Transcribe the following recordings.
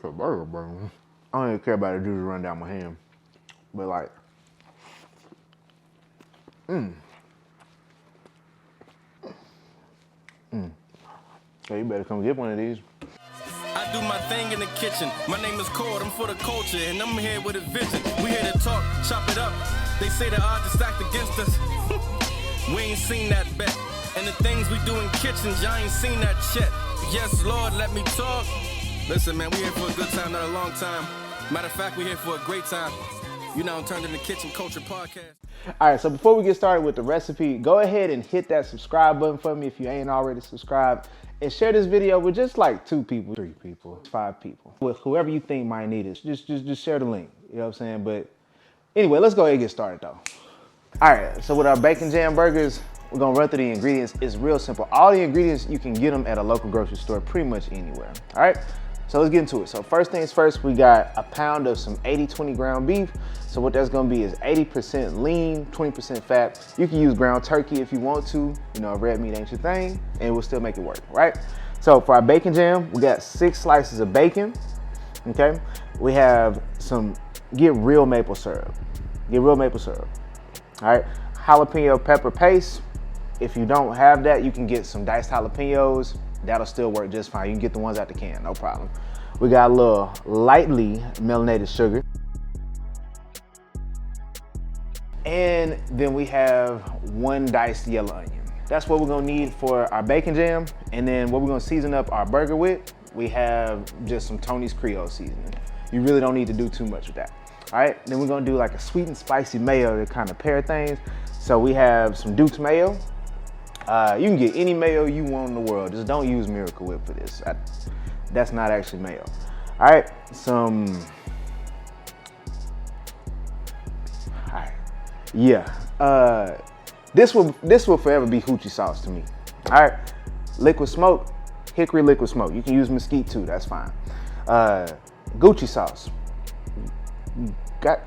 a burger, bro. I don't even care about the juice run down my hand. But like, So you better come get one of these. I do my thing in the kitchen. My name is Cord, I'm for the culture, and I'm here with a vision. We here to talk, chop it up. They say the odds are stacked against us. We ain't seen that bet. And the things we do in kitchens, y'all ain't seen that shit. Yes, Lord, let me talk. Listen, man, we here for a good time, not a long time. Matter of fact, we here for a great time. You now turned in the Kitchen Culture Podcast. All right, so before we get started with the recipe, go ahead and hit that subscribe button for me if you ain't already subscribed. And share this video with just like 2 people, 3 people, 5 people. With whoever you think might need it. Just share the link. You know what I'm saying? But anyway, let's go ahead and get started though. All right, so with our bacon jam burgers, we're gonna run through the ingredients. It's real simple. All the ingredients, you can get them at a local grocery store pretty much anywhere. All right, so let's get into it. So first things first, we got a pound of some 80-20 ground beef. So what that's gonna be is 80% lean, 20% fat. You can use ground turkey if you want to. You know, red meat ain't your thing, and we'll still make it work, right? So for our bacon jam, we got 6 slices of bacon, okay? We have get real maple syrup. Get real maple syrup, all right? Jalapeno pepper paste. If you don't have that, you can get some diced jalapenos. That'll still work just fine. You can get the ones out the can, no problem. We got a little lightly melanated sugar. And then we have 1 diced yellow onion. That's what we're gonna need for our bacon jam. And then what we're gonna season up our burger with, we have just some Tony's Creole seasoning. You really don't need to do too much with that. All right, then we're gonna do like a sweet and spicy mayo to kind of pair things. So we have some Duke's mayo. You can get any mayo you want in the world. Just don't use Miracle Whip for this. That's not actually mayo. All right, this will forever be hoochie sauce to me. All right, liquid smoke, hickory liquid smoke. You can use mesquite too, that's fine. Gucci sauce. All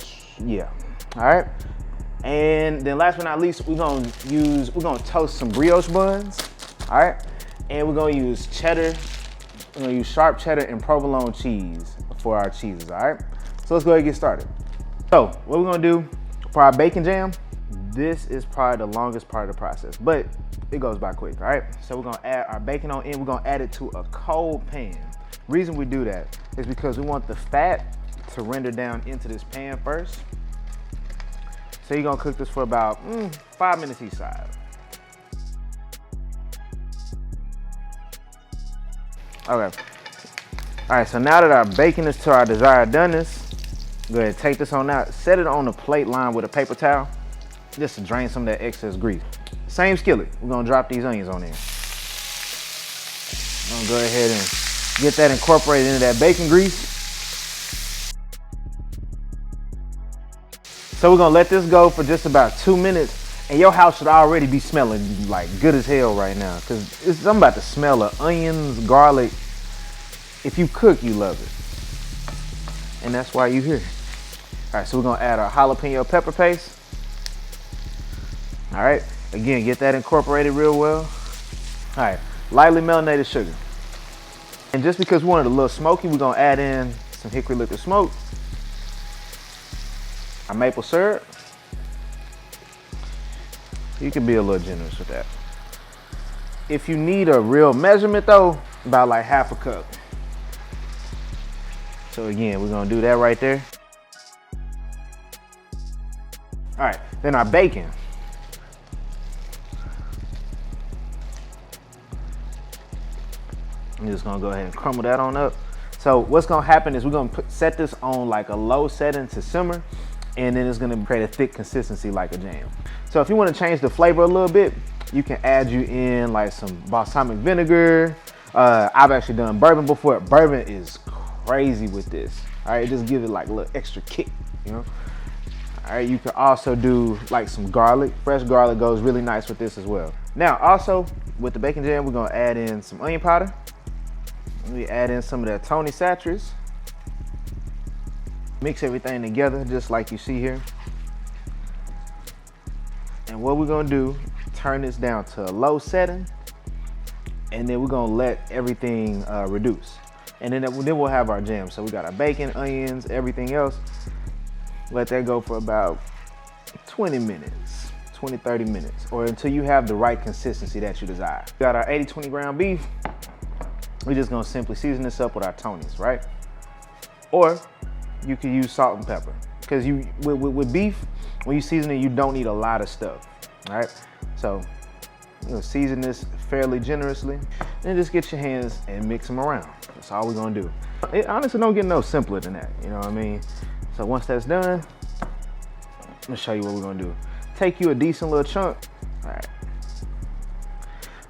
right. And then last but not least, we're gonna toast some brioche buns. All right. And we're gonna use cheddar. We're gonna use sharp cheddar and provolone cheese for our cheeses. All right. So let's go ahead and get started. So what we're gonna do for our bacon jam, this is probably the longest part of the process, but it goes by quick. All right. So we're gonna add our bacon on in. We're gonna add it to a cold pan. Reason we do that is because we want the fat to render down into this pan first. So you're gonna cook this for about 5 minutes each side. Okay. All right, so now that our bacon is to our desired doneness, go ahead and take this on out. Set it on a plate lined with a paper towel, just to drain some of that excess grease. Same skillet, we're gonna drop these onions on there. I'm gonna go ahead and get that incorporated into that bacon grease. So we're gonna let this go for just about 2 minutes, and your house should already be smelling like good as hell right now, because I'm about to smell of onions, garlic. If you cook, you love it, and that's why you're here. All right, so we're gonna add our jalapeno pepper paste. All right, again, get that incorporated real well. All right, lightly melanated sugar. And just because we want it a little smoky, we're gonna add in some hickory liquid smoke, our maple syrup. You can be a little generous with that. If you need a real measurement though, about like half a cup. So again, we're gonna do that right there. All right, then our bacon. I'm just gonna go ahead and crumble that on up. So what's gonna happen is we're gonna set this on like a low setting to simmer, and then it's gonna create a thick consistency like a jam. So if you wanna change the flavor a little bit, you can add in like some balsamic vinegar. I've actually done bourbon before. Bourbon is crazy with this. All right, just give it like a little extra kick, you know? All right, you can also do like some garlic. Fresh garlic goes really nice with this as well. Now, also with the bacon jam, we're gonna add in some onion powder. We add in some of that Tony Satchers. Mix everything together just like you see here. And what we're gonna do, turn this down to a low setting, and then we're gonna let everything reduce. And then we'll have our jam. So we got our bacon, onions, everything else. Let that go for about 20 minutes, 20, 30 minutes, or until you have the right consistency that you desire. We got our 80-20 ground beef. We're just gonna simply season this up with our Tonys, right? Or you can use salt and pepper. Because with beef, when you season it, you don't need a lot of stuff, all right? So you're gonna season this fairly generously, and just get your hands and mix them around. That's all we're gonna do. It honestly don't get no simpler than that, you know what I mean? So once that's done, I'm gonna show you what we're gonna do. Take you a decent little chunk, all right.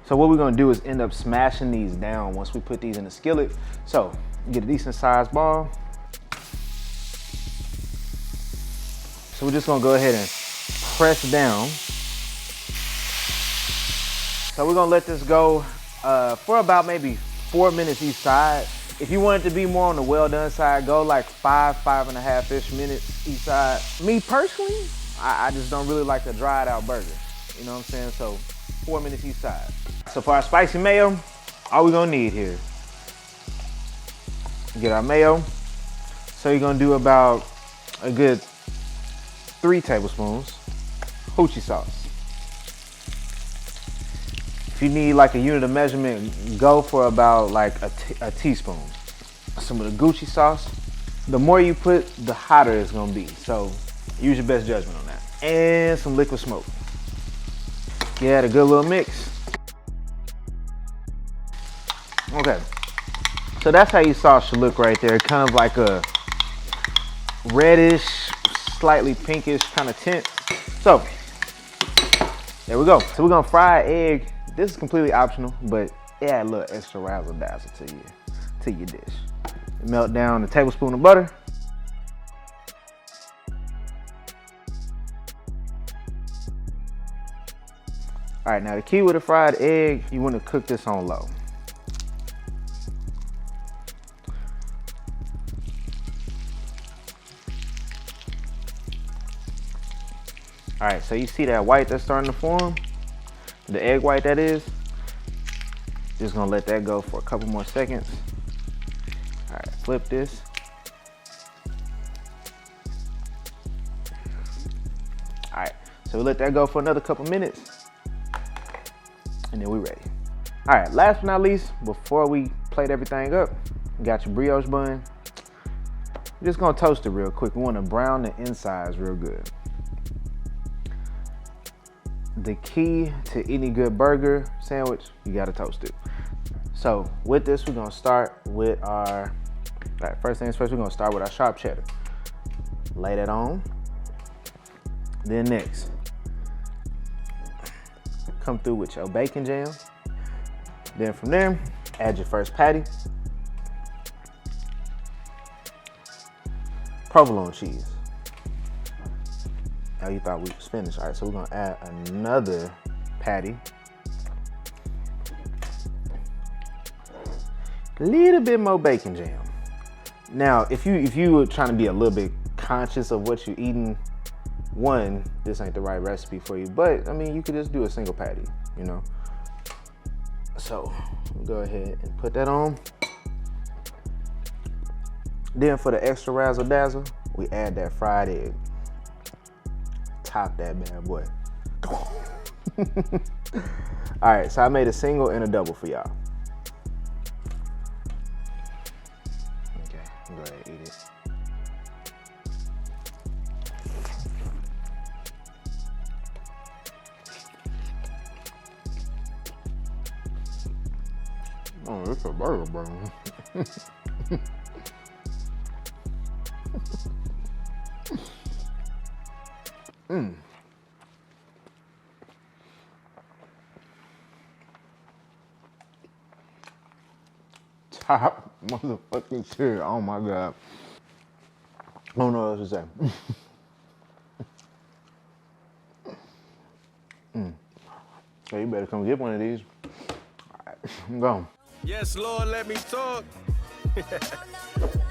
So what we're gonna do is end up smashing these down once we put these in the skillet. So get a decent sized ball. So we're just gonna go ahead and press down. So we're gonna let this go for about maybe 4 minutes each side. If you want it to be more on the well done side, go like 5.5-ish minutes each side. Me personally, I just don't really like a dried out burger. You know what I'm saying? So 4 minutes each side. So for our spicy mayo, all we're gonna need here, get our mayo. So you're gonna do about a good 3 tablespoons hoochie sauce. If you need like a unit of measurement, go for about like a teaspoon. Some of the Gucci sauce. The more you put, the hotter it's gonna be. So use your best judgment on that. And some liquid smoke. Get a good little mix. Okay, so that's how your sauce should look right there. Kind of like a reddish, slightly pinkish kind of tint. So there we go. So we're gonna fry an egg. This is completely optional, but it add a little extra razzle dazzle to your dish. Melt down a tablespoon of butter. All right, now the key with a fried egg, you want to cook this on low. All right, so you see that white that's starting to form? The egg white that is. Just gonna let that go for a couple more seconds. All right, flip this. All right, so we let that go for another couple minutes, and then we're ready. All right, last but not least, before we plate everything up, you got your brioche bun. We're just gonna toast it real quick. We wanna brown the insides real good. The key to any good burger sandwich, you gotta toast it. So with this, we're gonna start with our, first things first, we're gonna start with our sharp cheddar. Lay that on. Then next, come through with your bacon jam. Then from there, add your first patty. Provolone cheese. Oh, you thought we was finished. All right, so we're gonna add another patty. A little bit more bacon jam. Now, if you were trying to be a little bit conscious of what you're eating, one, this ain't the right recipe for you, but I mean, you could just do a single patty, you know? So, we'll go ahead and put that on. Then for the extra razzle dazzle, we add that fried egg. Top that bad boy. All right, so I made a single and a double for y'all. Okay, go ahead and eat it. Oh, it's a burger, bro. Top motherfucking tier. Oh my God. I don't know what else to say. So you better come get one of these. All right, I'm going. Yes, Lord, let me talk.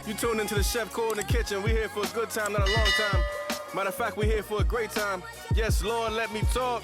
You tuned into the Chef Cole in the kitchen. We here for a good time, not a long time. Matter of fact, we here for a great time. Yes, Lord, let me talk.